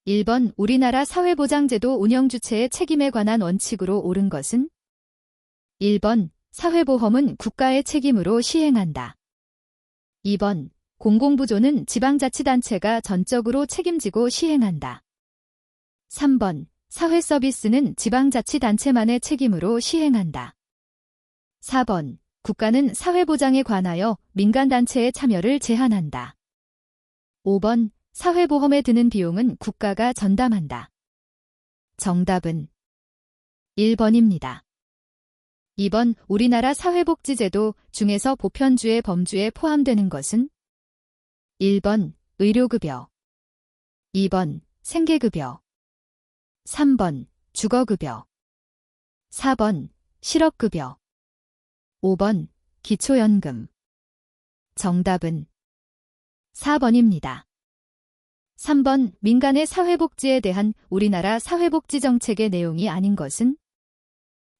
1번 우리나라 사회보장제도 운영 주체의 책임에 관한 원칙으로 옳은 것은? 1번 사회보험은 국가의 책임으로 시행한다. 2번 공공부조는 지방자치단체가 전적으로 책임지고 시행한다. 3번 사회서비스는 지방자치단체만의 책임으로 시행한다. 4번 국가는 사회보장에 관하여 민간단체의 참여를 제한한다. 5번 사회보험에 드는 비용은 국가가 전담한다. 정답은 1번입니다. 2번 우리나라 사회복지제도 중에서 보편주의 범주에 포함되는 것은? 1번 의료급여, 2번 생계급여, 3번 주거급여, 4번 실업급여, 5번 기초연금. 정답은 4번입니다. 3번 민간의 사회복지에 대한 우리나라 사회복지정책의 내용이 아닌 것은?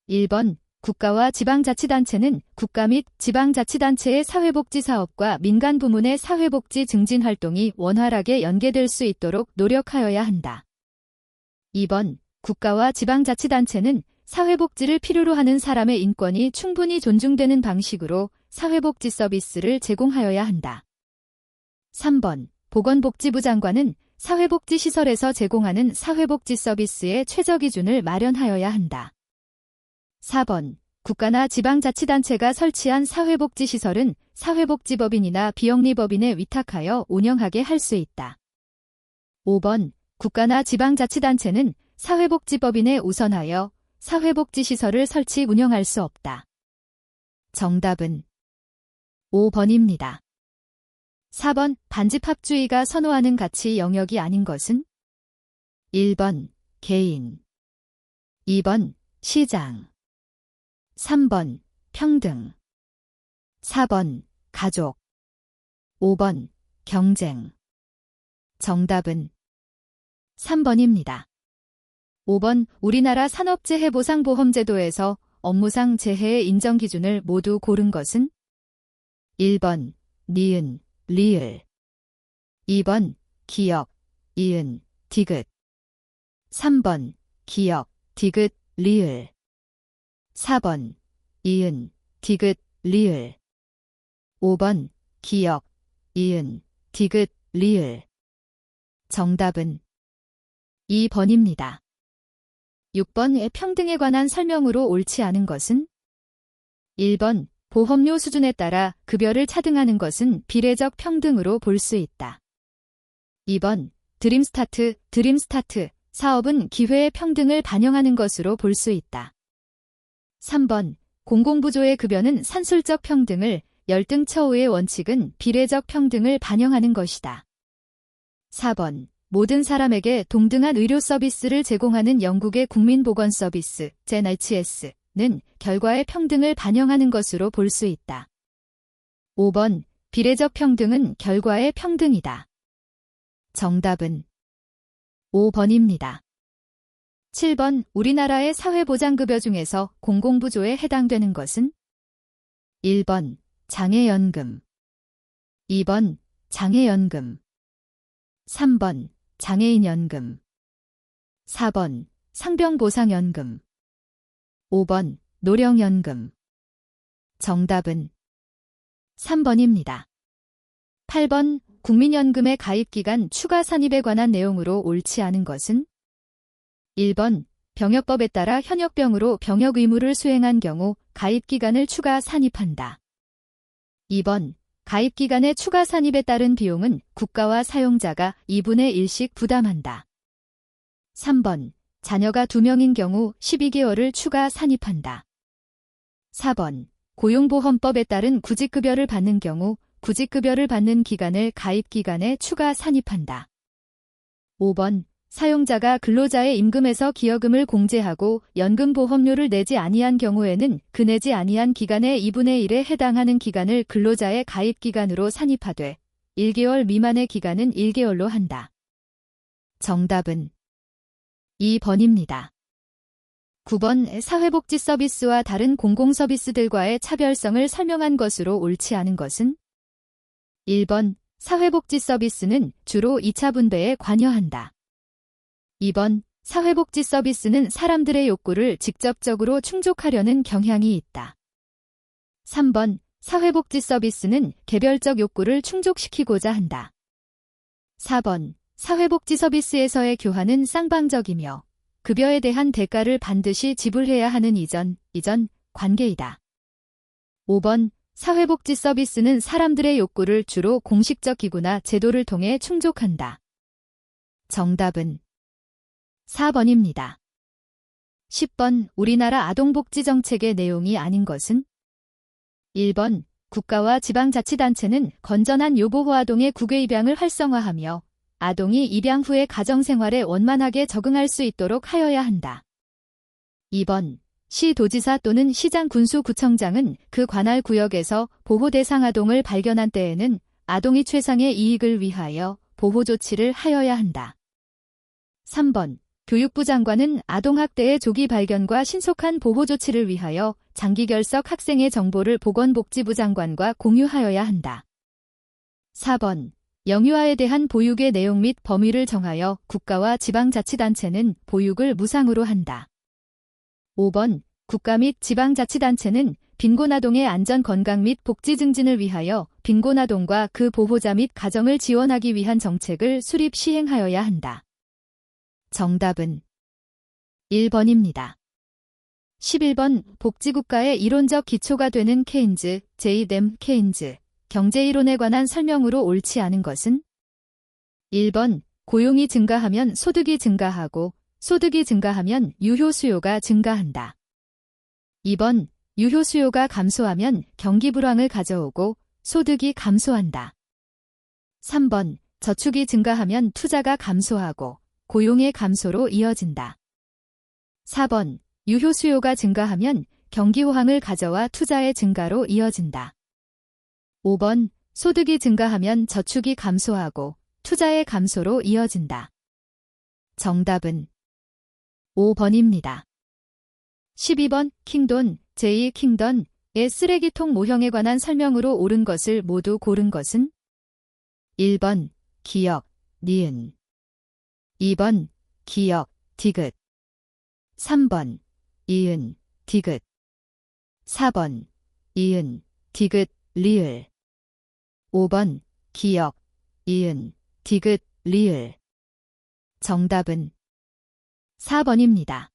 1번 국가와 지방자치단체는 국가 및 지방자치단체의 사회복지사업과 민간 부문의 사회복지 증진 활동이 원활하게 연계될 수 있도록 노력하여야 한다. 2번 국가와 지방자치단체는 사회복지를 필요로 하는 사람의 인권이 충분히 존중되는 방식으로 사회복지 서비스를 제공하여야 한다. 3번 보건복지부 장관은 사회복지시설에서 제공하는 사회복지 서비스의 최저기준을 마련하여야 한다. 4번 국가나 지방자치단체가 설치한 사회복지시설은 사회복지법인이나 비영리법인에 위탁하여 운영하게 할 수 있다. 5번 국가나 지방자치단체는 사회복지법인에 우선하여 사회복지시설을 설치 운영할 수 없다. 정답은 5번입니다. 4번 반집합주의가 선호하는 가치 영역이 아닌 것은? 1번 개인, 2번 시장, 3번 평등, 4번 가족, 5번 경쟁. 정답은 3번입니다. 5번 우리나라 산업재해보상보험제도에서 업무상 재해의 인정 기준을 모두 고른 것은? 1번 니은, 리을, 2번 기역, 이은, 디귿, 3번 기역, 디귿, 리을, 4번 이은, 디귿, 리을, 5번 기역, 이은, 디귿, 리을. 정답은 2번입니다. 6번의 평등에 관한 설명으로 옳지 않은 것은? 1번 보험료 수준에 따라 급여를 차등하는 것은 비례적 평등으로 볼 수 있다. 2번 드림스타트 사업은 기회의 평등을 반영하는 것으로 볼 수 있다. 3번 공공부조의 급여는 산술적 평등을, 열등처우의 원칙은 비례적 평등을 반영하는 것이다. 4번 모든 사람에게 동등한 의료 서비스를 제공하는 영국의 국민보건서비스 NHS는 결과의 평등을 반영하는 것으로 볼 수 있다. 5번 비례적 평등은 결과의 평등이다. 정답은 5번입니다. 7번 우리나라의 사회보장급여 중에서 공공부조에 해당되는 것은? 1번 장애연금, 2번 장애연금, 3번 장애인연금, 4번 상병보상연금, 5번 노령연금. 정답은 3번입니다. 8번 국민연금의 가입기간 추가 산입에 관한 내용으로 옳지 않은 것은? 1번 병역법에 따라 현역병으로 병역 의무를 수행한 경우 가입기간을 추가 산입한다. 2번 가입기간의 추가 산입에 따른 비용은 국가와 사용자가 2분의 1씩 부담한다. 3번 자녀가 2명인 경우 12개월을 추가 산입한다. 4번 고용보험법에 따른 구직급여를 받는 경우 구직급여를 받는 기간을 가입기간에 추가 산입한다. 5번 사용자가 근로자의 임금에서 기여금을 공제하고 연금보험료를 내지 아니한 경우에는 그 내지 아니한 기간의 2분의 1에 해당하는 기간을 근로자의 가입기간으로 산입하되 1개월 미만의 기간은 1개월로 한다. 정답은 2번입니다. 9번 사회복지 서비스와 다른 공공서비스들과의 차별성을 설명한 것으로 옳지 않은 것은? 1번 사회복지 서비스는 주로 2차 분배에 관여한다. 2번, 사회복지 서비스는 사람들의 욕구를 직접적으로 충족하려는 경향이 있다. 3번, 사회복지 서비스는 개별적 욕구를 충족시키고자 한다. 4번, 사회복지 서비스에서의 교환은 쌍방적이며 급여에 대한 대가를 반드시 지불해야 하는 이전 관계이다. 5번, 사회복지 서비스는 사람들의 욕구를 주로 공식적 기구나 제도를 통해 충족한다. 정답은 4번입니다. 10번, 우리나라 아동복지 정책의 내용이 아닌 것은? 1번, 국가와 지방자치단체는 건전한 요보호 아동의 국외 입양을 활성화하며 아동이 입양 후에 가정생활에 원만하게 적응할 수 있도록 하여야 한다. 2번, 시도지사 또는 시장 군수구청장은 그 관할 구역에서 보호 대상 아동을 발견한 때에는 아동이 최상의 이익을 위하여 보호 조치를 하여야 한다. 3번, 교육부 장관은 아동학대의 조기 발견과 신속한 보호 조치를 위하여 장기결석 학생의 정보를 보건복지부 장관과 공유하여야 한다. 4번, 영유아에 대한 보육의 내용 및 범위를 정하여 국가와 지방자치단체는 보육을 무상으로 한다. 5번, 국가 및 지방자치단체는 빈곤아동의 안전 건강 및 복지 증진을 위하여 빈곤아동과 그 보호자 및 가정을 지원하기 위한 정책을 수립 시행하여야 한다. 정답은 1번입니다. 11번, 복지국가의 이론적 기초가 되는 케인즈, 제이뎀 케인즈, 경제이론에 관한 설명으로 옳지 않은 것은? 1번, 고용이 증가하면 소득이 증가하고 소득이 증가하면 유효 수요가 증가한다. 2번, 유효 수요가 감소하면 경기 불황을 가져오고 소득이 감소한다. 3번, 저축이 증가하면 투자가 감소하고 고용의 감소로 이어진다. 4번, 유효 수요가 증가하면 경기 호황을 가져와 투자의 증가로 이어진다. 5번, 소득이 증가하면 저축이 감소하고 투자의 감소로 이어진다. 정답은 5번입니다. 12번, 킹돈, 제2킹던의 쓰레기통 모형에 관한 설명으로 옳은 것을 모두 고른 것은? 1번, 기역, 니은. 2번, 기역, 디귿. 3번, 이은, 디귿. 4번, 이은, 디귿, 리을. 5번, 기역, 이은, 디귿, 리을. 정답은 4번입니다.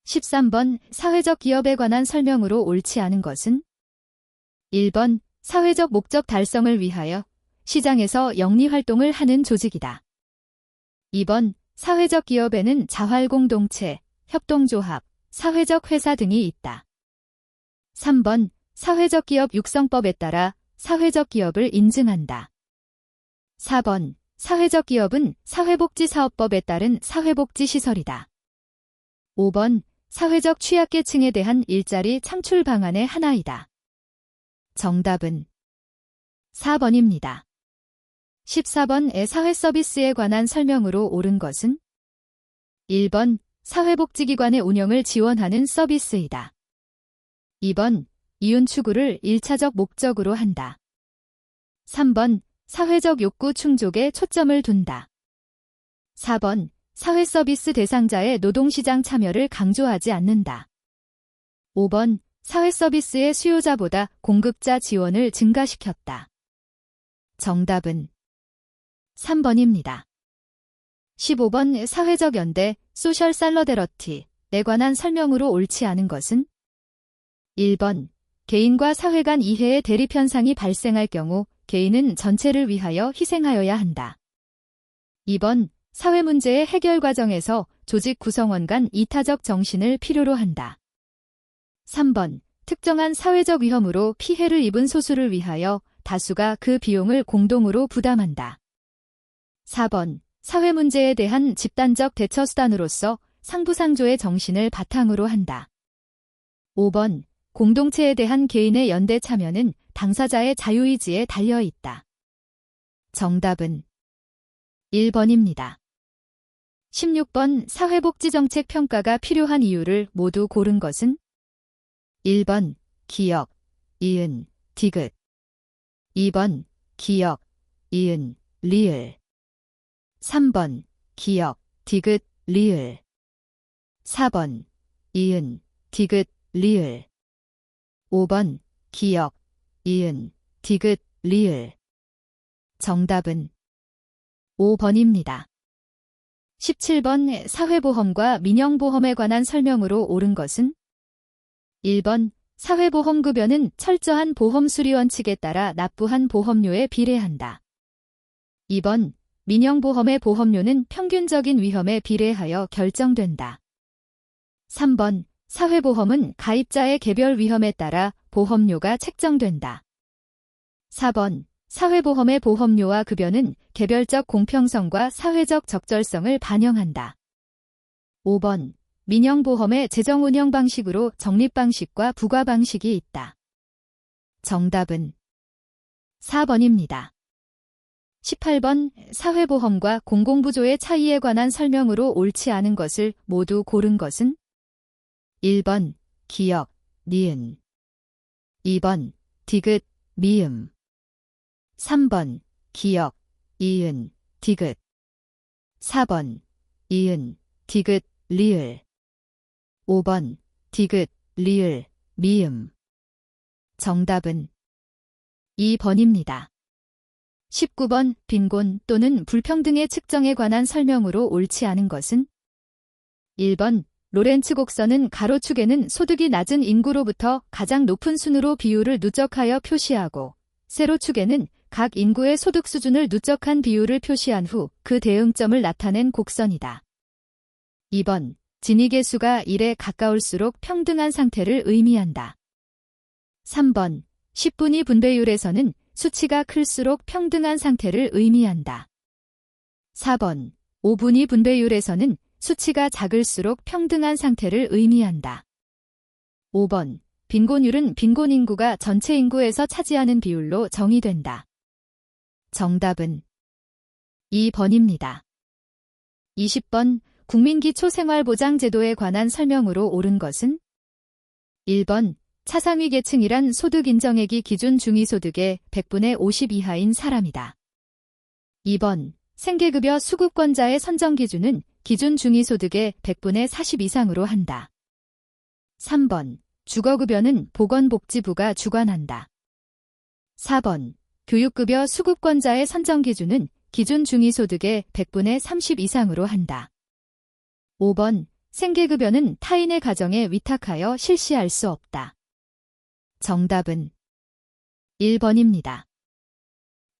13번, 사회적 기업에 관한 설명으로 옳지 않은 것은? 1번, 사회적 목적 달성을 위하여 시장에서 영리활동을 하는 조직이다. 2번, 사회적 기업에는 자활공동체, 협동조합, 사회적 회사 등이 있다. 3번, 사회적 기업 육성법에 따라 사회적 기업을 인증한다. 4번, 사회적 기업은 사회복지사업법에 따른 사회복지시설이다. 5번, 사회적 취약계층에 대한 일자리 창출 방안의 하나이다. 정답은 4번입니다. 14번의 사회서비스에 관한 설명으로 옳은 것은? 1번, 사회복지기관의 운영을 지원하는 서비스이다. 2번, 이윤 추구를 1차적 목적으로 한다. 3번, 사회적 욕구 충족에 초점을 둔다. 4번, 사회서비스 대상자의 노동시장 참여를 강조하지 않는다. 5번, 사회서비스의 수요자보다 공급자 지원을 증가시켰다. 정답은 3번입니다. 15번, 사회적 연대, 소셜 살러데러티에 관한 설명으로 옳지 않은 것은? 1번, 개인과 사회 간 이해의 대립 현상이 발생할 경우 개인은 전체를 위하여 희생하여야 한다. 2번, 사회 문제의 해결 과정에서 조직 구성원 간 이타적 정신을 필요로 한다. 3번, 특정한 사회적 위험으로 피해를 입은 소수를 위하여 다수가 그 비용을 공동으로 부담한다. 4번, 사회 문제에 대한 집단적 대처 수단으로서 상부상조의 정신을 바탕으로 한다. 5번, 공동체에 대한 개인의 연대 참여는 당사자의 자유의지에 달려 있다. 정답은 1번입니다. 16번, 사회복지정책 평가가 필요한 이유를 모두 고른 것은? 1번, 기역, 이은, 디귿. 2번, 기역, 이은, 리을. 3번, 기역, 디귿, 리을. 4번, 이은, 디귿, 리을. 5번, 기역, 이은, 디귿, 리을. 정답은 5번입니다. 17번 사회보험과 민영보험에 관한 설명으로 옳은 것은? 1번 사회보험급여는 철저한 보험 수리 원칙에 따라 납부한 보험료에 비례한다. 2번 민영보험의 보험료는 평균적인 위험에 비례하여 결정된다. 3번 사회보험은 가입자의 개별 위험에 따라 보험료가 책정된다. 4번 사회보험의 보험료와 급여는 개별적 공평성과 사회적 적절성을 반영한다. 5번 민영보험의 재정 운영 방식으로 적립 방식과 부과 방식이 있다. 정답은 4번입니다. 18번 사회보험과 공공부조의 차이에 관한 설명으로 옳지 않은 것을 모두 고른 것은? 1번 기역, 니은. 2번 디귿, 미음. 3번 기역, 이은, 디귿. 4번 이은, 디귿, 리을. 5번 디귿, 리을, 미음. 정답은 2번입니다. 19번 빈곤 또는 불평등의 측정에 관한 설명으로 옳지 않은 것은? 1번 로렌츠 곡선은 가로축에는 소득이 낮은 인구로부터 가장 높은 순으로 비율을 누적하여 표시하고 세로축에는 각 인구의 소득 수준을 누적한 비율을 표시한 후 그 대응점을 나타낸 곡선이다. 2번 진위계수가 1에 가까울수록 평등한 상태를 의미한다. 3번 10분위 분배율에서는 수치가 클수록 평등한 상태를 의미한다. 4번 5분위 분배율에서는 수치가 작을수록 평등한 상태를 의미한다. 5번 빈곤율은 빈곤 인구가 전체 인구에서 차지하는 비율로 정의된다. 정답은 2번입니다. 20번 국민기초생활보장제도에 관한 설명으로 옳은 것은? 1번 차상위 계층이란 소득 인정액이 기준 중위소득의 100분의 50 이하인 사람이다. 2번 생계급여 수급권자의 선정 기준은 기준 중위소득의 100분의 40 이상으로 한다. 3번 주거급여는 보건복지부가 주관한다. 4번 교육급여 수급권자의 선정 기준은 기준 중위소득의 100분의 30 이상으로 한다. 5번 생계급여는 타인의 가정에 위탁하여 실시할 수 없다. 정답은 1번입니다.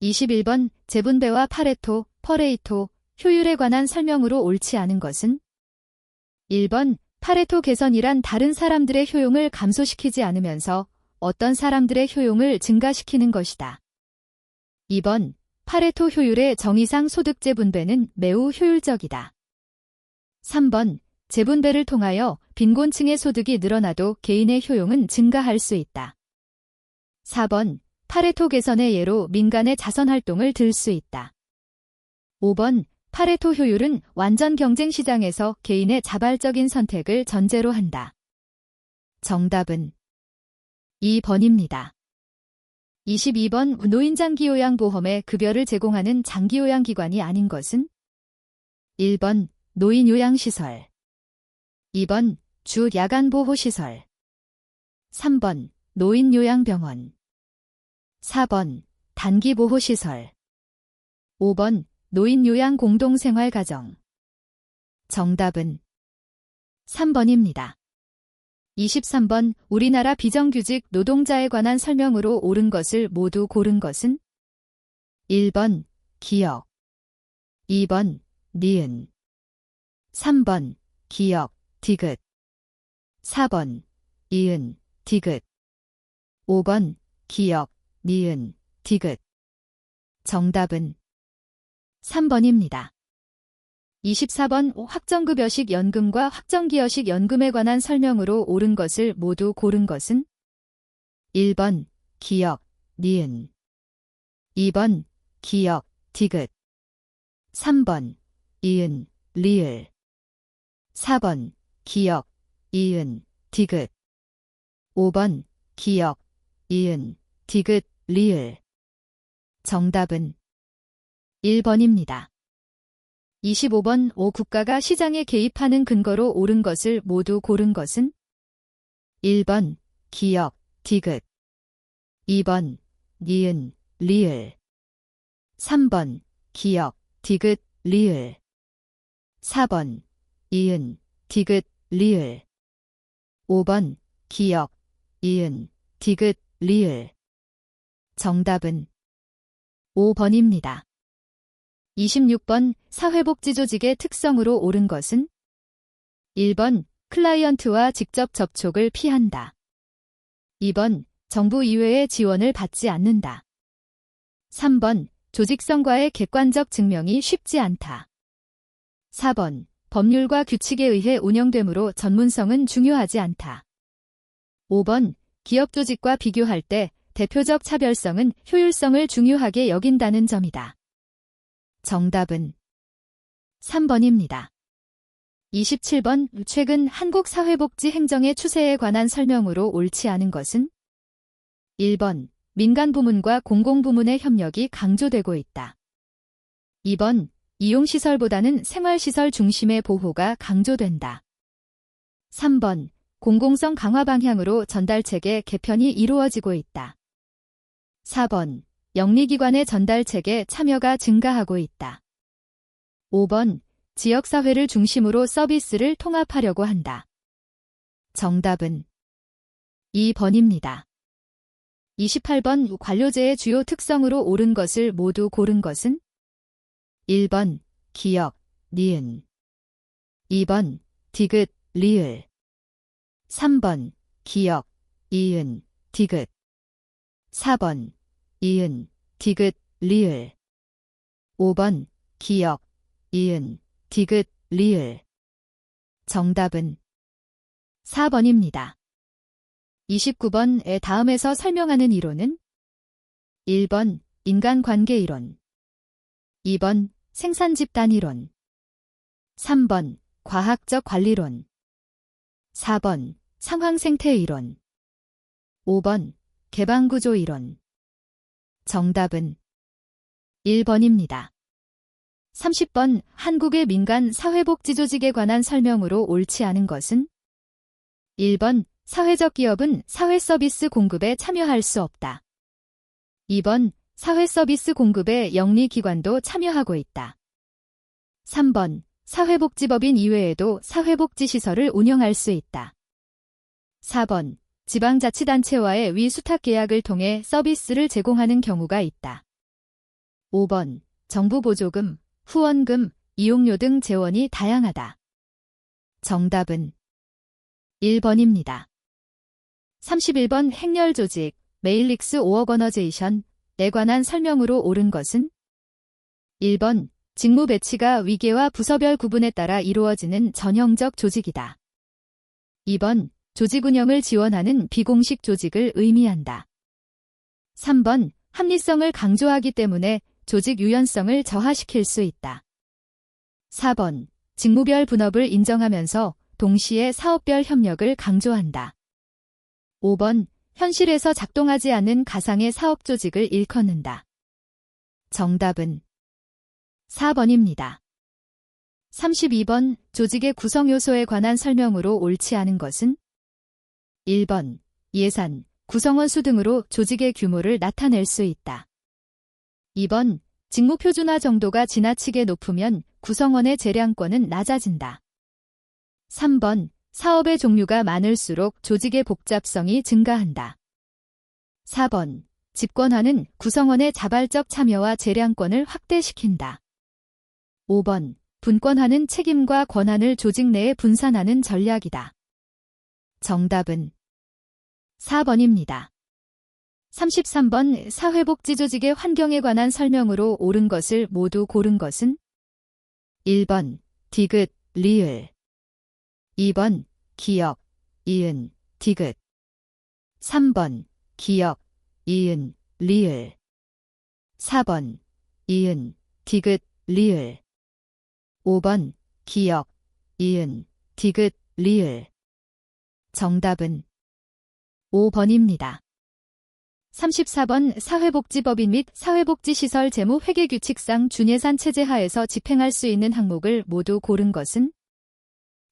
21번 재분배와 파레토, 퍼레이토, 효율에 관한 설명으로 옳지 않은 것은? 1번 파레토 개선이란 다른 사람들의 효용을 감소시키지 않으면서 어떤 사람들의 효용을 증가시키는 것이다. 2번 파레토 효율의 정의상 소득재 분배는 매우 효율적이다. 3번 재분배를 통하여 빈곤층의 소득이 늘어나도 개인의 효용은 증가할 수 있다. 4번 파레토 개선의 예로 민간의 자선활동을 들 수 있다. 5번 파레토 효율은 완전 경쟁 시장에서 개인의 자발적인 선택을 전제로 한다. 정답은 2번입니다. 22번 노인장기요양보험에 급여를 제공하는 장기요양기관이 아닌 것은? 1번 노인요양시설. 2번 주 야간보호시설. 3번 노인요양병원. 4번 단기보호시설. 5번 노인요양공동생활가정. 정답은 3번입니다. 23번 우리나라 비정규직 노동자에 관한 설명으로 옳은 것을 모두 고른 것은? 1번 기역. 2번 니은. 3번 기역, 디귿. 4번 이은, 디귿. 5번 기역, 니은, 디귿. 정답은 3번입니다. 24번 확정급여식 연금과 확정기여식 연금에 관한 설명으로 옳은 것을 모두 고른 것은? 1번 기역, 니은. 2번 기역, 디귿. 3번 이은, 리을. 4번 기역, 이은, 디귿. 5번 기역, 이은, 디귿, 리을. 정답은 1번입니다. 25번 국가가 시장에 개입하는 근거로 옳은 것을 모두 고른 것은 1번 기역, 디귿 2번 니은, 리을 3번 기역, 디귿, 리을 4번 이은, 디귿, 리을 5번 기역, 이은, 디귿, 리을 정답은 5번입니다. 26번 사회복지조직의 특성으로 옳은 것은 1번 클라이언트와 직접 접촉을 피한다. 2번 정부 이외의 지원을 받지 않는다. 3번 조직성과의 객관적 증명이 쉽지 않다. 4번 법률과 규칙에 의해 운영되므로 전문성은 중요하지 않다. 5번 기업 조직과 비교할 때 대표적 차별성은 효율성을 중요하게 여긴다는 점이다. 정답은 3번입니다. 27번 최근 한국 사회복지 행정의 추세에 관한 설명으로 옳지 않은 것은 1번 민간부문과 공공부문의 협력이 강조되고 있다. 2번 이용시설보다는 생활시설 중심의 보호가 강조된다. 3번 공공성 강화 방향으로 전달체계 개편이 이루어지고 있다. 4번 영리기관의 전달체계 참여가 증가하고 있다. 5번 지역사회를 중심으로 서비스를 통합하려고 한다. 정답은 2번입니다. 28번 관료제의 주요 특성으로 옳은 것을 모두 고른 것은 1번 기역, 니은 2번 디귿, 리을 3번 기역, 이은, 디귿 4번 이은, 디귿, 리을 5번 기역, 이은, 디귿, 리을 정답은 4번입니다. 29번의 다음에서 설명하는 이론은 1번 인간관계이론 2번 생산집단이론 3번 과학적 관리론 4번 상황생태이론 5번 개방구조이론 정답은 1번입니다. 30번 한국의 민간 사회복지조직에 관한 설명으로 옳지 않은 것은 1번 사회적 기업은 사회서비스 공급에 참여할 수 없다. 2번 사회서비스 공급에 영리기관도 참여하고 있다. 3번 사회복지법인 이외에도 사회복지시설을 운영할 수 있다. 4번 지방자치단체와의 위수탁계약을 통해 서비스를 제공하는 경우가 있다. 5번 정부 보조금, 후원금, 이용료 등 재원이 다양하다. 정답은 1번입니다. 31번 행렬조직, 메일릭스 오어거너제이션에 관한 설명으로 옳은 것은 1번 직무 배치가 위계와 부서별 구분에 따라 이루어지는 전형적 조직이다. 2번 조직 운영을 지원하는 비공식 조직을 의미한다. 3번 합리성을 강조하기 때문에 조직 유연성을 저하시킬 수 있다. 4번 직무별 분업을 인정하면서 동시에 사업별 협력을 강조한다. 5번 현실에서 작동하지 않는 가상의 사업 조직을 일컫는다. 정답은 4번입니다. 32번 조직의 구성 요소에 관한 설명으로 옳지 않은 것은 1번 예산, 구성원 수 등으로 조직의 규모를 나타낼 수 있다. 2번 직무 표준화 정도가 지나치게 높으면 구성원의 재량권은 낮아진다. 3번 사업의 종류가 많을수록 조직의 복잡성이 증가한다. 4번 집권화는 구성원의 자발적 참여와 재량권을 확대시킨다. 5번 분권화는 책임과 권한을 조직 내에 분산하는 전략이다. 정답은 4번입니다. 33번 사회복지조직의 환경에 관한 설명으로 옳은 것을 모두 고른 것은 1번 디귿, 리을 2번 기역, 이은, 디귿 3번 기역, 이은, 리을 4번 이은, 디귿, 리을 5번 기역, 이은, 디귿, 리을 정답은 5번입니다. 34번 사회복지법인 및 사회복지시설 재무회계규칙상 준예산 체제 하에서 집행할 수 있는 항목을 모두 고른 것은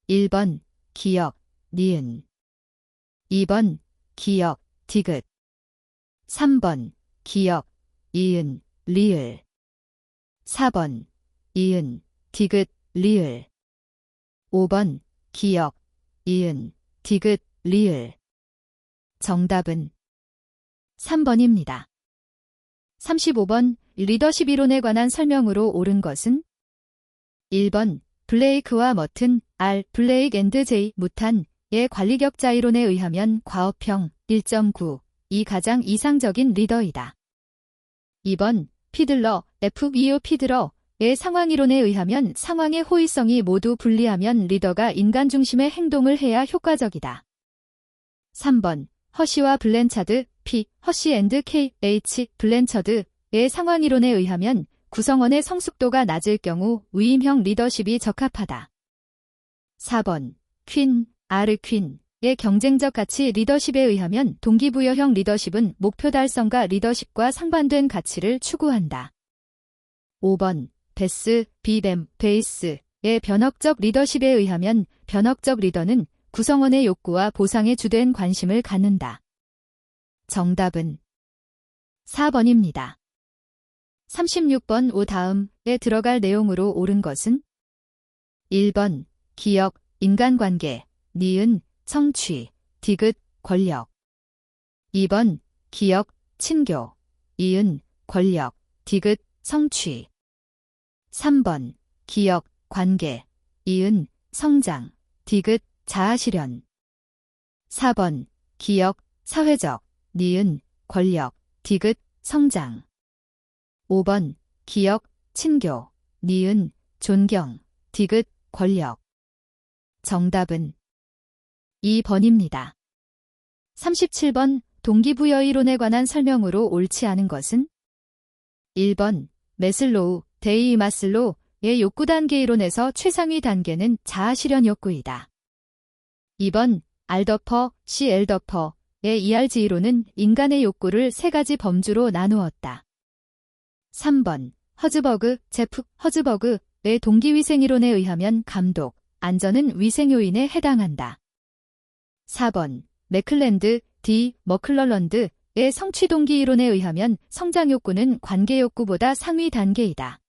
1번 기역, 니은 2번 기역, 디귿 3번 기역, 이은, 리을 4번 이은, 디귿, 리을 5번 기역, 이은, 디귿, 리을 정답은 3번입니다. 35번 리더십 이론에 관한 설명으로 옳은 것은 1번 블레이크와 머튼, R. 블레이크 앤드 J. 무탄의 관리격자 이론에 의하면 과업형 1.9이 가장 이상적인 리더이다. 2번 피들러, F.E.O. 피들러의 상황이론에 의하면 상황의 호의성이 모두 분리하면 리더가 인간 중심의 행동을 해야 효과적이다. 3번 허시와 블렌차드, P. 허시 앤드 K. H. 블렌처드의 상황이론에 의하면 구성원의 성숙도가 낮을 경우 위임형 리더십이 적합하다. 4번 퀸, R. 퀸의 경쟁적 가치 리더십에 의하면 동기부여형 리더십은 목표 달성과 리더십과 상반된 가치를 추구한다. 5번 베스, 비뱀, 베이스의 변혁적 리더십에 의하면 변혁적 리더는 구성원의 욕구와 보상에 주된 관심을 갖는다. 정답은 4번입니다. 36번 오 다음에 들어갈 내용으로 옳은 것은 1번 기역, 인간관계, 니은, 성취, 디귿, 권력 2번 기역, 친교, 이은, 권력, 디귿, 성취 3번 기역, 관계, 이은, 성장, 디귿, 자아실현 4번 기역, 사회적, 니은, 권력, 디귿, 성장 5번 기역, 친교, 니은, 존경, 디귿, 권력 정답은 2번입니다. 37번 동기부여 이론에 관한 설명으로 옳지 않은 것은 1번 매슬로우, 데이 마슬로우의 욕구단계 이론에서 최상위 단계는 자아실현 욕구이다. 2번 알더퍼, C. 엘더퍼의 ERG 이론은 인간의 욕구를 세 가지 범주로 나누었다. 3번 허즈버그, 제프 허즈버그의 동기위생 이론에 의하면 감독, 안전은 위생 요인에 해당한다. 4번 맥클랜드, D. 머클럴런드의 성취 동기 이론에 의하면 성장 욕구는 관계 욕구보다 상위 단계이다.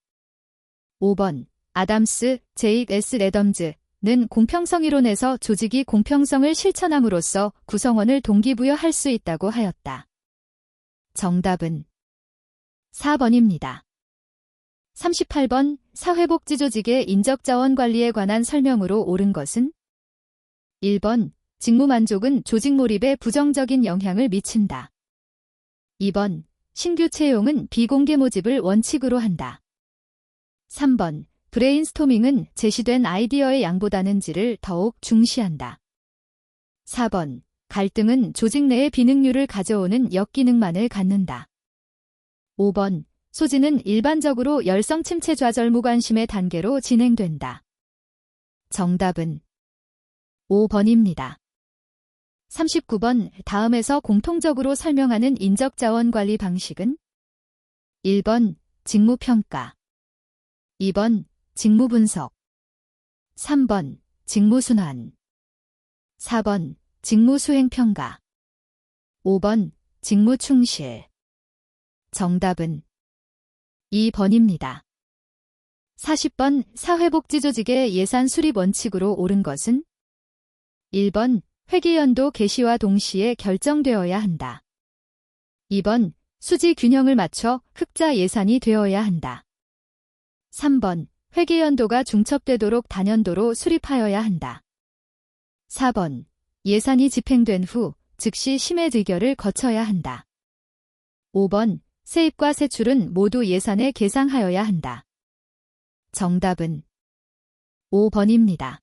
5번 아담스, J. S. 레덤즈는 공평성 이론에서 조직이 공평성을 실천함으로써 구성원을 동기부여할 수 있다고 하였다. 정답은 4번입니다. 38번 사회복지조직의 인적자원관리에 관한 설명으로 옳은 것은 1번 직무만족은 조직 몰입에 부정적인 영향을 미친다. 2번 신규 채용은 비공개 모집을 원칙으로 한다. 3번 브레인스토밍은 제시된 아이디어의 양보다는 질을 더욱 중시한다. 4번 갈등은 조직 내의 비능률을 가져오는 역기능만을 갖는다. 5번 소진은 일반적으로 열성 침체 좌절 무관심의 단계로 진행된다. 정답은 5번입니다. 39번 다음에서 공통적으로 설명하는 인적자원관리 방식은 1번 직무평가 2번 직무분석 3번 직무순환 4번 직무수행평가 5번 직무충실 정답은 2번입니다. 40번 사회복지조직의 예산 수립 원칙으로 옳은 것은 1번 회계연도 개시와 동시에 결정되어야 한다. 2번 수지 균형을 맞춰 흑자 예산이 되어야 한다. 3번 회계연도가 중첩되도록 단연도로 수립하여야 한다. 4번 예산이 집행된 후 즉시 심의 의결을 거쳐야 한다. 5번 세입과 세출은 모두 예산에 계상하여야 한다. 정답은 5번입니다.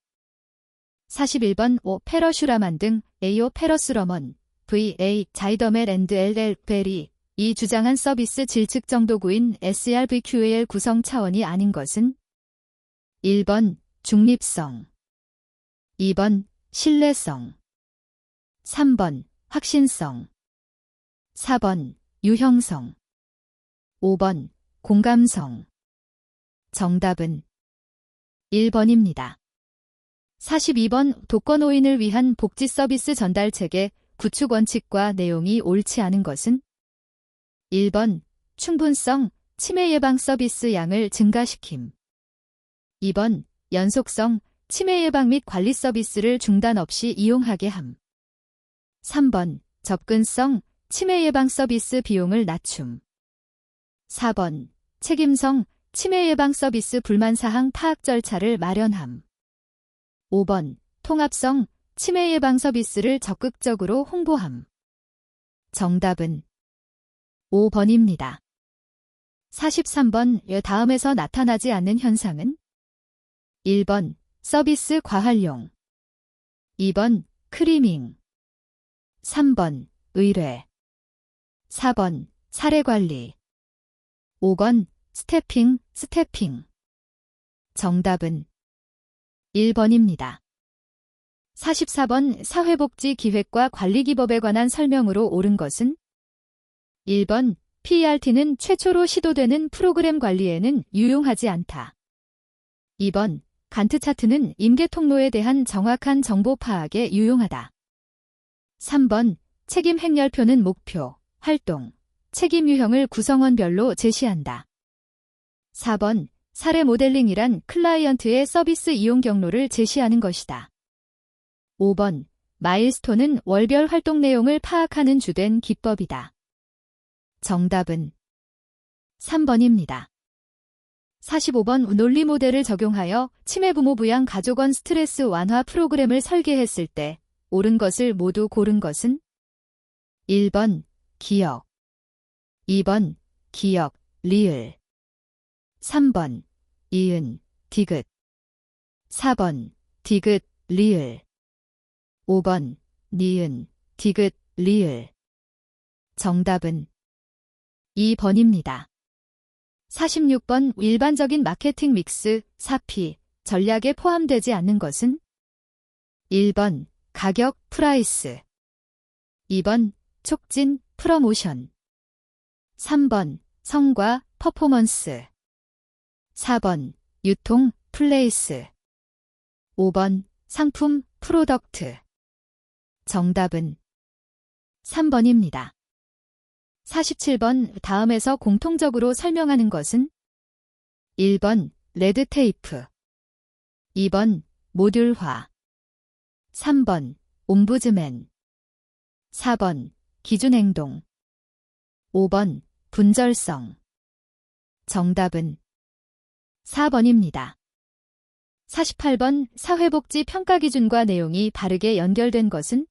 41번 오 페러슈라만 등 A.O. 페러스러먼, V.A. 자이더멜 앤드 L.L. 베리 이 주장한 서비스 질측 정도구인 SRVQAL 구성 차원이 아닌 것은 1번 중립성 2번 신뢰성 3번 확신성 4번 유형성. 5번 공감성. 정답은 1번입니다. 42번 독거노인을 위한 복지 서비스 전달 체계 구축 원칙과 내용이 옳지 않은 것은 1번 충분성, 치매 예방 서비스 양을 증가시킴. 2번 연속성, 치매 예방 및 관리 서비스를 중단 없이 이용하게 함. 3번 접근성, 치매 예방 서비스 비용을 낮춤. 4번 책임성, 치매 예방 서비스 불만 사항 파악 절차를 마련함. 5번 통합성, 치매 예방 서비스를 적극적으로 홍보함. 정답은 5번입니다. 43번 다음에서 나타나지 않는 현상은 1번 서비스 과활용, 2번 크리밍, 3번 의뢰, 4번 사례관리, 5번 스태핑. 정답은 1번입니다. 44번 사회복지기획과 관리기법에 관한 설명으로 옳은 것은 1번 PERT는 최초로 시도되는 프로그램 관리에는 유용하지 않다. 2번 간트 차트는 임계 통로에 대한 정확한 정보 파악에 유용하다. 3번 책임 행렬표는 목표, 활동, 책임 유형을 구성원별로 제시한다. 4번 사례 모델링이란 클라이언트의 서비스 이용 경로를 제시하는 것이다. 5번 마일스톤은 월별 활동 내용을 파악하는 주된 기법이다. 정답은 3번입니다. 45번 논리 모델을 적용하여 치매 부모 부양 가족원 스트레스 완화 프로그램을 설계했을 때 옳은 것을 모두 고른 것은 1번 기억, 2번 기억, 리을, 3번 이은, 디귿, 4번 디귿, 리을, 5번 니은, 디귿, 리을. 정답은 2번입니다. 46번 일반적인 마케팅 믹스, 4P, 전략에 포함되지 않는 것은 1번 가격, 프라이스, 2번 촉진, 프러모션, 3번 성과, 퍼포먼스, 4번 유통, 플레이스, 5번 상품, 프로덕트. 정답은 3번입니다. 47번 다음에서 공통적으로 설명하는 것은 1번 레드테이프, 2번 모듈화, 3번 옴부즈맨, 4번 기준행동, 5번 분절성. 정답은 4번입니다. 48번 사회복지 평가 기준과 내용이 바르게 연결된 것은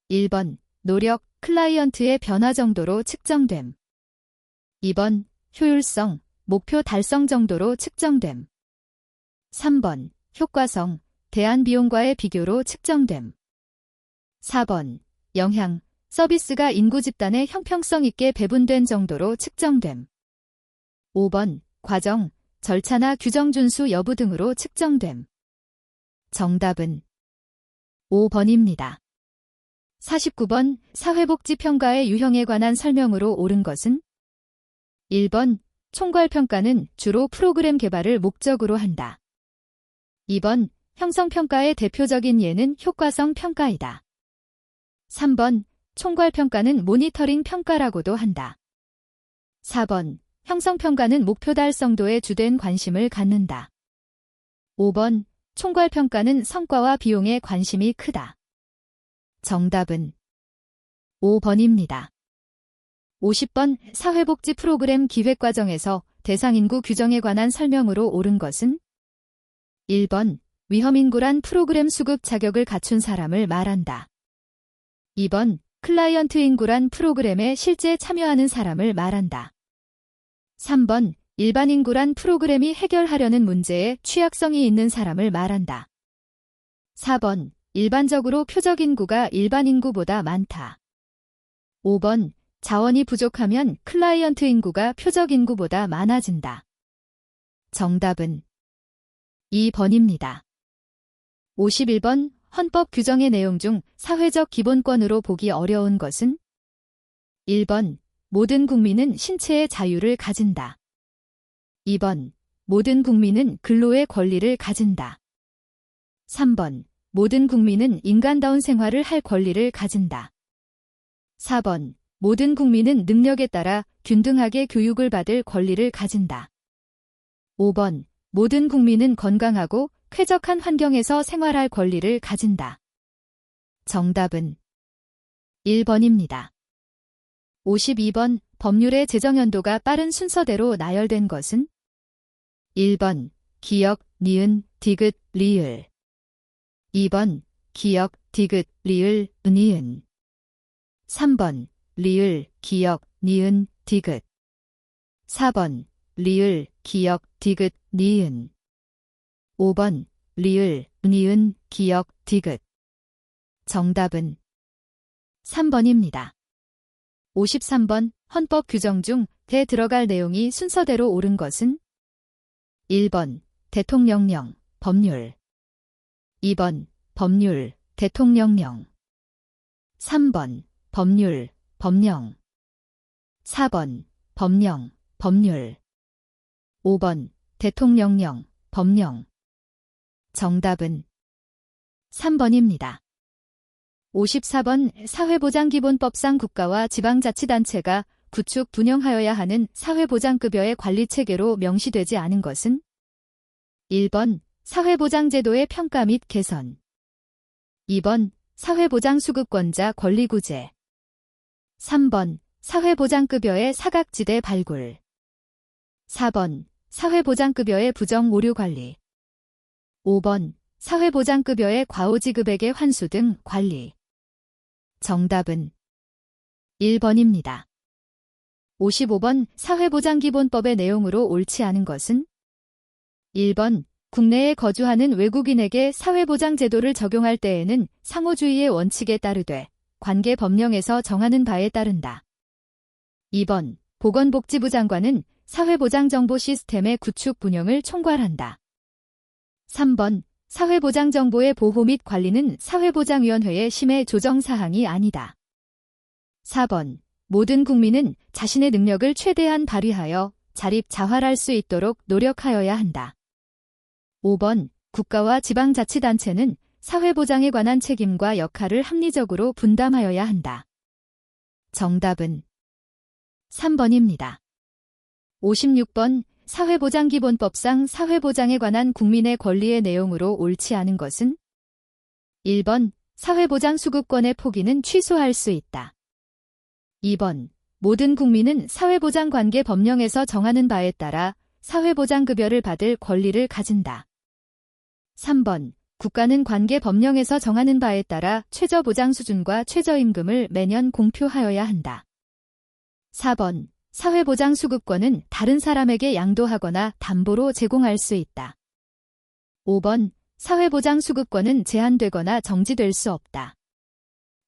1번 노력, 클라이언트의 변화 정도로 측정됨. 2번 효율성, 목표 달성 정도로 측정됨. 3번 효과성, 대안 비용과의 비교로 측정됨. 4번 영향, 서비스가 인구 집단에 형평성 있게 배분된 정도로 측정됨. 5번 과정, 절차나 규정 준수 여부 등으로 측정됨. 정답은 5번입니다. 49번 사회복지평가의 유형에 관한 설명으로 옳은 것은 1번 총괄평가는 주로 프로그램 개발을 목적으로 한다. 2번 형성평가의 대표적인 예는 효과성 평가이다. 3번 총괄평가는 모니터링 평가라고도 한다. 4번 형성평가는 목표 달성도에 주된 관심을 갖는다. 5번 총괄평가는 성과와 비용에 관심이 크다. 정답은 5번입니다. 50번 사회복지 프로그램 기획 과정에서 대상 인구 규정에 관한 설명으로 옳은 것은 1번 위험인구란 프로그램 수급 자격을 갖춘 사람을 말한다. 2번 클라이언트 인구란 프로그램에 실제 참여하는 사람을 말한다. 3번 일반 인구란 프로그램이 해결하려는 문제에 취약성이 있는 사람을 말한다. 4번 일반적으로 표적 인구가 일반 인구보다 많다. 5번 자원이 부족하면 클라이언트 인구가 표적 인구보다 많아진다. 정답은 2번입니다. 51번 헌법 규정의 내용 중 사회적 기본권으로 보기 어려운 것은 1번 모든 국민은 신체의 자유를 가진다. 2번, 모든 국민은 근로의 권리를 가진다. 3번, 모든 국민은 인간다운 생활을 할 권리를 가진다. 4번, 모든 국민은 능력에 따라 균등하게 교육을 받을 권리를 가진다. 5번, 모든 국민은 건강하고 쾌적한 환경에서 생활할 권리를 가진다. 정답은 1번입니다. 52번, 법률의 제정연도가 빠른 순서대로 나열된 것은? 1번, 기역, 니은, 디귿, 리을. 2번, 기역, 디귿, 리을, 니은. 3번, 리을, 기역, 니은, 디귿. 4번, 리을, 기역, 디귿, 니은. 5번, 리을, 니은, 기역, 디귿. 정답은 3번입니다. 53번, 헌법 규정 중 대 들어갈 내용이 순서대로 옳은 것은? 1번, 대통령령, 법률. 2번, 법률, 대통령령. 3번, 법률, 법령. 4번, 법령, 법률. 5번, 대통령령, 법령. 정답은 3번입니다. 54번, 사회보장기본법상 국가와 지방자치단체가 구축 분영하여야 하는 사회보장급여의 관리체계로 명시되지 않은 것은? 1번, 사회보장제도의 평가 및 개선. 2번, 사회보장수급권자 권리구제. 3번, 사회보장급여의 사각지대 발굴. 4번, 사회보장급여의 부정 오류 관리. 5번, 사회보장급여의 과오지급액의 환수 등 관리. 정답은 1번입니다. 55번, 사회보장기본법의 내용으로 옳지 않은 것은? 1번, 국내에 거주하는 외국인에게 사회보장제도를 적용할 때에는 상호주의의 원칙에 따르되 관계 법령에서 정하는 바에 따른다. 2번, 보건복지부 장관은 사회보장정보 시스템의 구축 분영을 총괄한다. 3번, 사회보장정보의 보호 및 관리는 사회보장위원회의 심의 조정사항이 아니다. 4번, 모든 국민은 자신의 능력을 최대한 발휘하여 자립자활할 수 있도록 노력하여야 한다. 5번, 국가와 지방자치단체는 사회보장에 관한 책임과 역할을 합리적으로 분담하여야 한다. 정답은 3번입니다. 56번, 사회보장기본법상 사회보장에 관한 국민의 권리의 내용으로 옳지 않은 것은? 1번, 사회보장수급권의 포기는 취소할 수 있다. 2번, 모든 국민은 사회보장관계 법령에서 정하는 바에 따라 사회보장급여를 받을 권리를 가진다. 3번, 국가는 관계 법령에서 정하는 바에 따라 최저보장 수준과 최저임금을 매년 공표하여야 한다. 4번, 사회보장수급권은 다른 사람에게 양도하거나 담보로 제공할 수 있다. 5번, 사회보장수급권은 제한되거나 정지될 수 없다.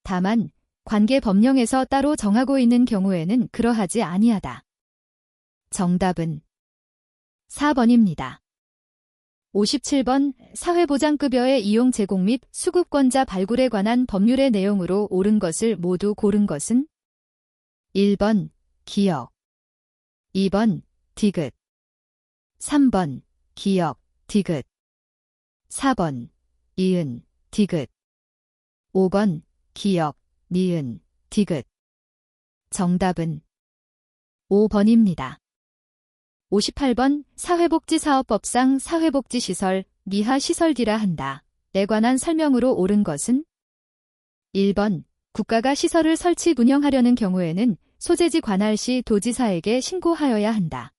다만, 관계 법령에서 따로 정하고 있는 경우에는 그러하지 아니하다. 정답은 4번입니다. 57번, 사회보장급여의 이용 제공 및 수급권자 발굴에 관한 법률의 내용으로 옳은 것을 모두 고른 것은? 1번, 기역. 2번, 디귿. 3번, 기역, 디귿. 4번, 이은, 디귿. 5번, 기역, 니은, 디귿. 정답은 5번입니다. 58번, 사회복지사업법상 사회복지시설, 미하시설디라 한다. 에 관한 설명으로 옳은 것은? 1번, 국가가 시설을 설치 운영하려는 경우에는 소재지 관할 시 도지사에게 신고하여야 한다.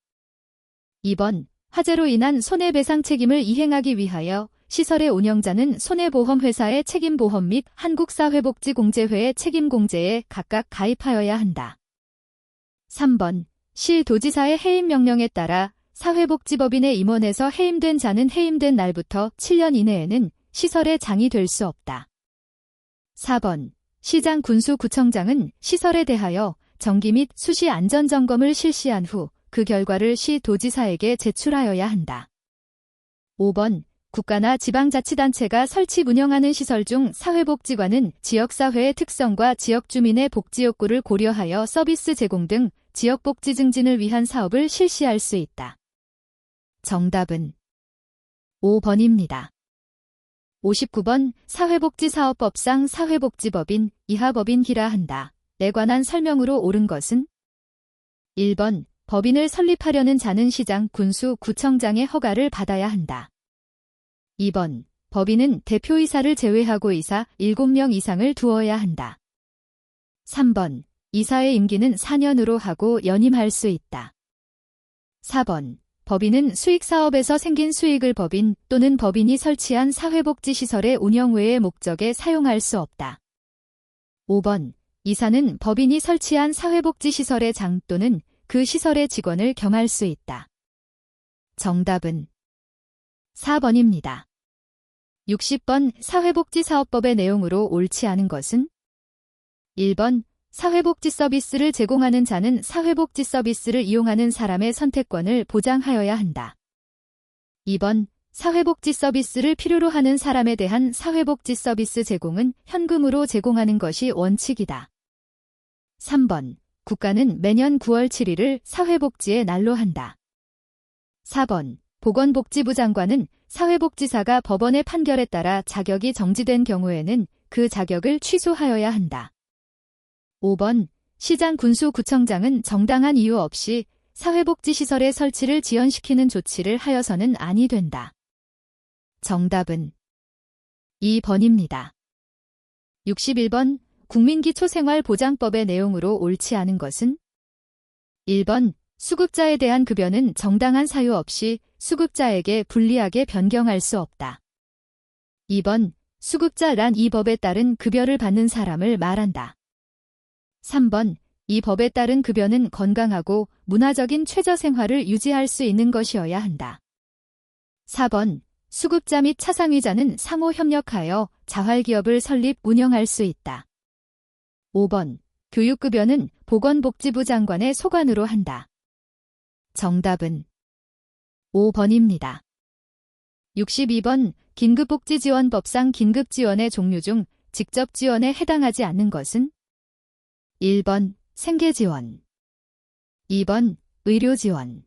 2번, 화재로 인한 손해배상 책임을 이행하기 위하여 시설의 운영자는 손해보험회사의 책임보험 및 한국사회복지공제회의 책임공제에 각각 가입하여야 한다. 3번, 시 도지사의 해임 명령에 따라 사회복지법인의 임원에서 해임된 자는 해임된 날부터 7년 이내에는 시설의 장이 될 수 없다. 4번, 시장 군수구청장은 시설에 대하여 정기 및 수시 안전점검을 실시한 후 그 결과를 시 도지사에게 제출하여야 한다. 5번, 국가나 지방자치단체가 설치 운영하는 시설 중 사회복지관은 지역사회의 특성과 지역주민의 복지 욕구를 고려하여 서비스 제공 등 지역복지 증진을 위한 사업을 실시할 수 있다. 정답은 5번입니다. 59번 사회복지사업법상 사회복지법인, 이하법인이라 한다. 에 관한 설명으로 옳은 것은? 1번 법인을 설립하려는 자는 시장, 군수, 구청장의 허가를 받아야 한다. 2번 법인은 대표이사를 제외하고 이사 7명 이상을 두어야 한다. 3번 이사의 임기는 4년으로 하고 연임할 수 있다. 4번 법인은 수익사업에서 생긴 수익을 법인 또는 법인이 설치한 사회복지시설의 운영 외의 목적에 사용할 수 없다. 5번 이사는 법인이 설치한 사회복지시설의 장 또는 그 시설의 직원을 겸할 수 있다. 정답은 4번입니다. 60번 사회복지사업법의 내용으로 옳지 않은 것은? 1번 사회복지 서비스를 제공하는 자는 사회복지 서비스를 이용하는 사람의 선택권을 보장하여야 한다. 2번 사회복지 서비스를 필요로 하는 사람에 대한 사회복지 서비스 제공은 현금으로 제공하는 것이 원칙이다. 3번 국가는 매년 9월 7일을 사회복지의 날로 한다. 4번 보건복지부 장관은 사회복지사가 법원의 판결에 따라 자격이 정지된 경우에는 그 자격을 취소하여야 한다. 5번 시장, 군수, 구청장은 정당한 이유 없이 사회복지시설의 설치를 지연시키는 조치를 하여서는 아니 된다. 정답은 2번입니다. 61번 국민기초생활보장법의 내용으로 옳지 않은 것은? 1번 수급자에 대한 급여는 정당한 사유 없이 수급자에게 불리하게 변경할 수 없다. 2번 수급자란 이 법에 따른 급여를 받는 사람을 말한다. 3번 이 법에 따른 급여는 건강하고 문화적인 최저생활을 유지할 수 있는 것이어야 한다. 4번 수급자 및 차상위자는 상호 협력하여 자활기업을 설립 운영할 수 있다. 5번 교육급여는 보건복지부 장관의 소관으로 한다. 정답은 5번입니다. 62번 긴급복지지원법상 긴급지원의 종류 중 직접지원에 해당하지 않는 것은? 1번 생계지원, 2번 의료지원,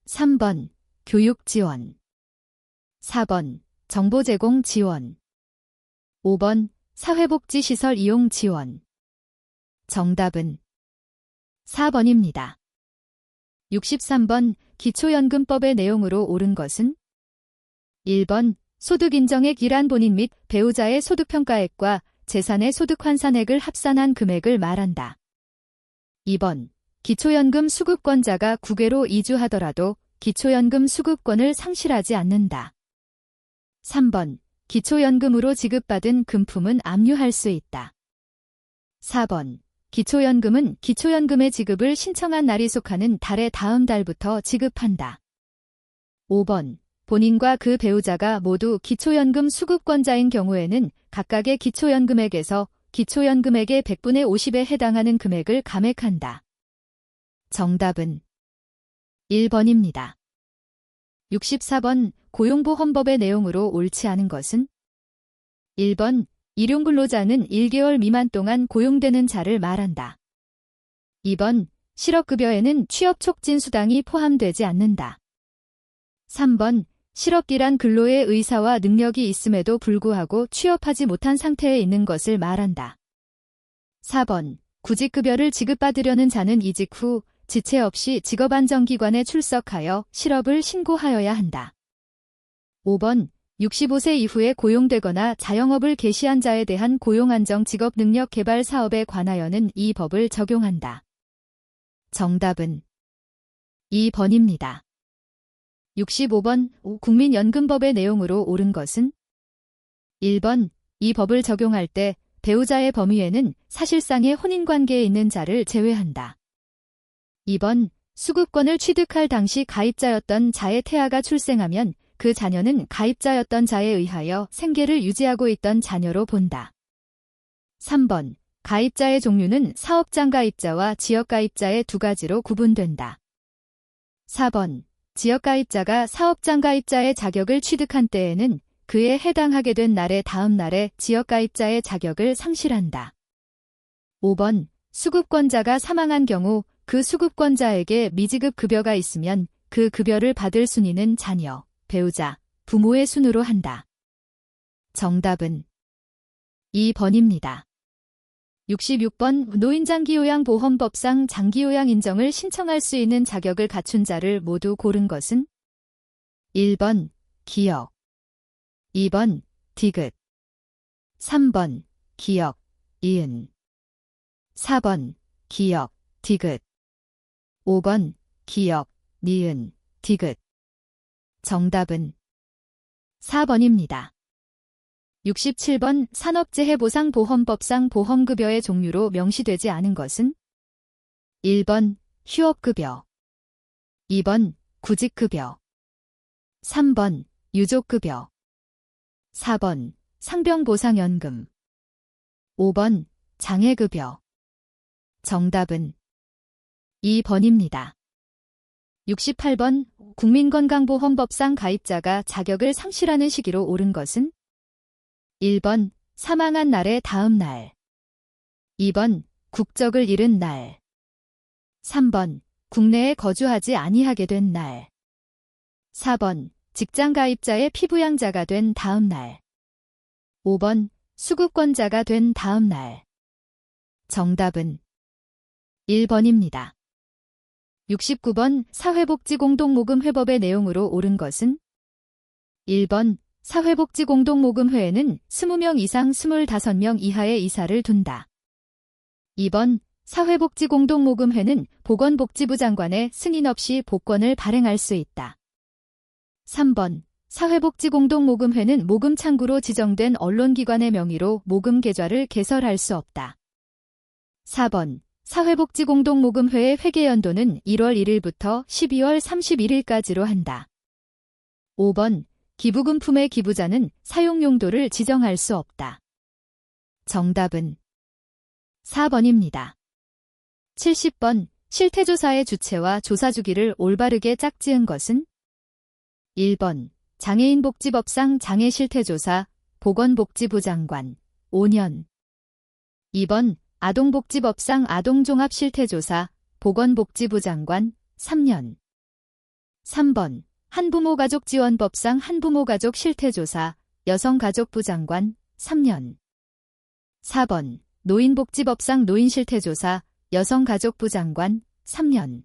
3번 교육지원, 4번 정보제공 지원, 5번 사회복지시설 이용 지원. 정답은 4번입니다. 63번 기초연금법의 내용으로 옳은 것은? 1번 소득인정액 일한 본인 및 배우자의 소득평가액과 재산의 소득환산액을 합산한 금액을 말한다. 2번 기초연금 수급권자가 국외로 이주하더라도 기초연금 수급권을 상실하지 않는다. 3번 기초연금으로 지급받은 금품은 압류할 수 있다. 4번 기초연금은 기초연금의 지급을 신청한 날이 속하는 달의 다음 달부터 지급한다. 5번 본인과 그 배우자가 모두 기초연금 수급권자인 경우에는 각각의 기초연금액에서 기초연금액의 100분의 50에 해당하는 금액을 감액한다. 정답은 1번입니다. 64번 고용보험법의 내용으로 옳지 않은 것은? 1번 일용근로자는 1개월 미만 동안 고용되는 자를 말한다. 2번 실업급여에는 취업촉진수당이 포함되지 않는다. 3번 실업기란 근로의 의사와 능력이 있음에도 불구하고 취업하지 못한 상태에 있는 것을 말한다. 4번 구직급여를 지급받으려는 자는 이직 후 지체 없이 직업안정기관에 출석하여 실업을 신고하여야 한다. 5번 65세 이후에 고용되거나 자영업을 개시한 자에 대한 고용안정 직업능력 개발 사업에 관하여는 이 법을 적용한다. 정답은 2번입니다. 65번 국민연금법의 내용으로 옳은 것은? 1번 이 법을 적용할 때 배우자의 범위에는 사실상의 혼인관계에 있는 자를 제외한다. 2번 수급권을 취득할 당시 가입자였던 자의 태아가 출생하면 그 자녀는 가입자였던 자에 의하여 생계를 유지하고 있던 자녀로 본다. 3번 가입자의 종류는 사업장 가입자와 지역 가입자의 두 가지로 구분된다. 4번 지역가입자가 사업장가입자의 자격을 취득한 때에는 그에 해당하게 된 날의 다음 날에 지역가입자의 자격을 상실한다. 5번 수급권자가 사망한 경우 그 수급권자에게 미지급 급여가 있으면 그 급여를 받을 순위는 자녀, 배우자, 부모의 순으로 한다. 정답은 2번입니다. 66번 노인장기요양보험법상 장기요양 인정을 신청할 수 있는 자격을 갖춘 자를 모두 고른 것은 1번 기역, 2번 디귿, 3번 기역, 이은, 4번 기역, 디귿, 5번 기역, 니은, 디귿. 정답은 4번입니다. 67번 산업재해보상보험법상 보험급여의 종류로 명시되지 않은 것은 1번 휴업급여, 2번 구직급여, 3번 유족급여, 4번 상병보상연금, 5번 장애급여. 정답은 2번입니다. 68번 국민건강보험법상 가입자가 자격을 상실하는 시기로 옳은 것은 1번 사망한 날의 다음 날, 2번 국적을 잃은 날, 3번 국내에 거주하지 아니하게 된 날, 4번 직장가입자의 피부양자가 된 다음 날, 5번 수급권자가 된 다음 날. 정답은 1번입니다. 69번 사회복지공동모금회법의 내용으로 옳은 것은 1번 사회복지공동모금회에는 20명 이상 25명 이하의 이사를 둔다. 2번 사회복지공동모금회는 보건복지부 장관의 승인 없이 복권을 발행할 수 있다. 3번 사회복지공동모금회는 모금창구로 지정된 언론기관의 명의로 모금 계좌를 개설할 수 없다. 4번 사회복지공동모금회의 회계연도는 1월 1일부터 12월 31일까지로 한다. 5번 기부금품의 기부자는 사용용도를 지정할 수 없다. 정답은 4번입니다. 70번 실태조사의 주체와 조사 주기를 올바르게 짝지은 것은 1번 장애인복지법상 장애실태조사 보건복지부 장관 5년, 2번 아동복지법상 아동종합실태조사 보건복지부 장관 3년, 3번 한부모가족지원법상 한부모가족실태조사 여성가족부 장관 3년, 4번 노인복지법상 노인실태조사 여성가족부 장관 3년,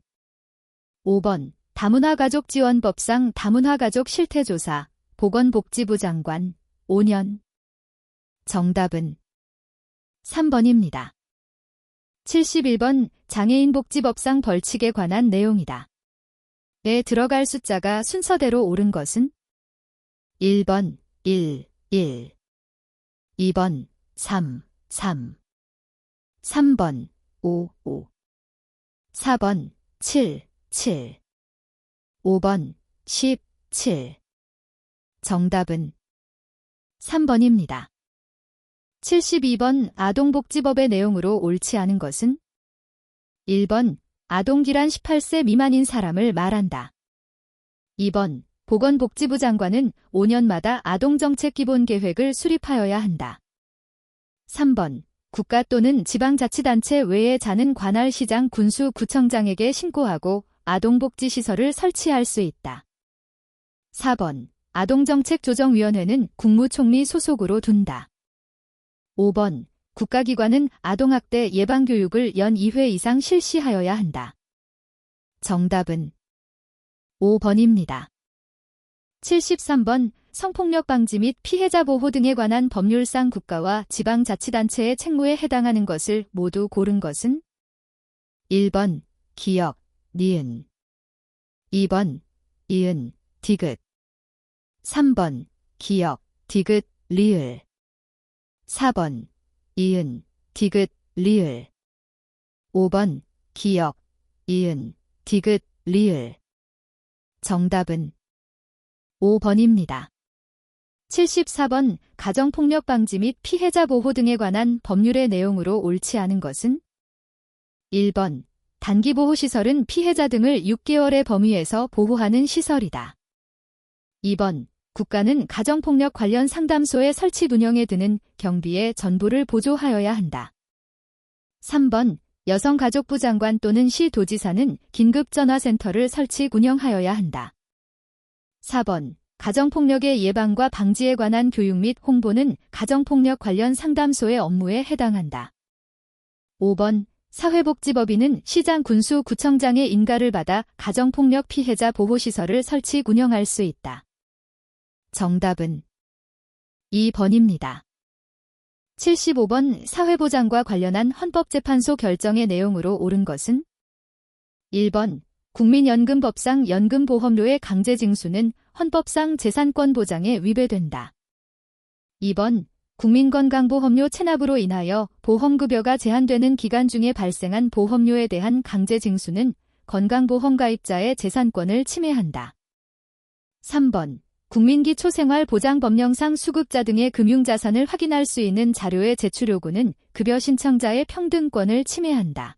5번 다문화가족지원법상 다문화가족실태조사 보건복지부 장관 5년. 정답은 3번입니다. 71번 장애인복지법상 벌칙에 관한 내용이다. 에 들어갈 숫자가 순서대로 옳은 것은 1번 1, 1, 2번 3, 3, 3번 5, 5, 4번 7, 7, 5번 17. 정답은 3번입니다. 72번 아동복지법의 내용으로 옳지 않은 것은 1번 아동기란 18세 미만인 사람을 말한다. 2번 보건복지부 장관은 5년마다 아동정책기본계획을 수립하여야 한다. 3번 국가 또는 지방자치단체 외에 자는 관할 시장 군수 구청장에게 신고하고 아동복지시설을 설치할 수 있다. 4번 아동정책조정위원회는 국무총리 소속으로 둔다. 5번 국가기관은 아동학대 예방교육을 연 2회 이상 실시하여야 한다. 정답은 5번입니다. 73번 성폭력 방지 및 피해자 보호 등에 관한 법률상 국가와 지방자치단체의 책무에 해당하는 것을 모두 고른 것은 1번 기역, 니은, 2번 이은, 디귿, 3번 기역, 디귿, 리을, 4번 이은, 디귿, 리을, 5번 기역, 이은, 디귿, 리을. 정답은 5번입니다. 74번 가정폭력 방지 및 피해자 보호 등에 관한 법률의 내용으로 옳지 않은 것은 1번 단기보호시설은 피해자 등을 6개월의 범위에서 보호하는 시설이다. 2번. 국가는 가정폭력 관련 상담소의 설치 운영에 드는 경비의 전부를 보조하여야 한다. 3번. 여성가족부 장관 또는 시도지사는 긴급전화센터를 설치 운영하여야 한다. 4번. 가정폭력의 예방과 방지에 관한 교육 및 홍보는 가정폭력 관련 상담소의 업무에 해당한다. 5번. 사회복지법인은 시장 군수 구청장의 인가를 받아 가정폭력 피해자 보호시설을 설치 운영할 수 있다. 정답은 2번입니다. 75번 사회보장과 관련한 헌법재판소 결정의 내용으로 옳은 것은 1번 국민연금법상 연금보험료의 강제징수는 헌법상 재산권 보장에 위배된다. 2번 국민건강보험료 체납으로 인하여 보험급여가 제한되는 기간 중에 발생한 보험료에 대한 강제징수는 건강보험 가입자의 재산권을 침해한다. 3번 국민기초생활보장법령상 수급자 등의 금융자산을 확인할 수 있는 자료의 제출 요구는 급여 신청자의 평등권을 침해한다.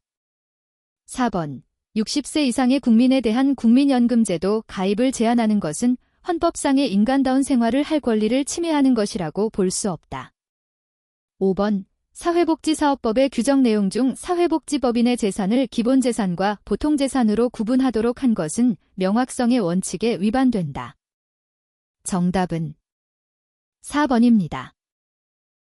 4번 60세 이상의 국민에 대한 국민연금제도 가입을 제한하는 것은 헌법상의 인간다운 생활을 할 권리를 침해하는 것이라고 볼 수 없다. 5번 사회복지사업법의 규정 내용 중 사회복지법인의 재산을 기본재산과 보통재산으로 구분하도록 한 것은 명확성의 원칙에 위반된다. 정답은 4번입니다.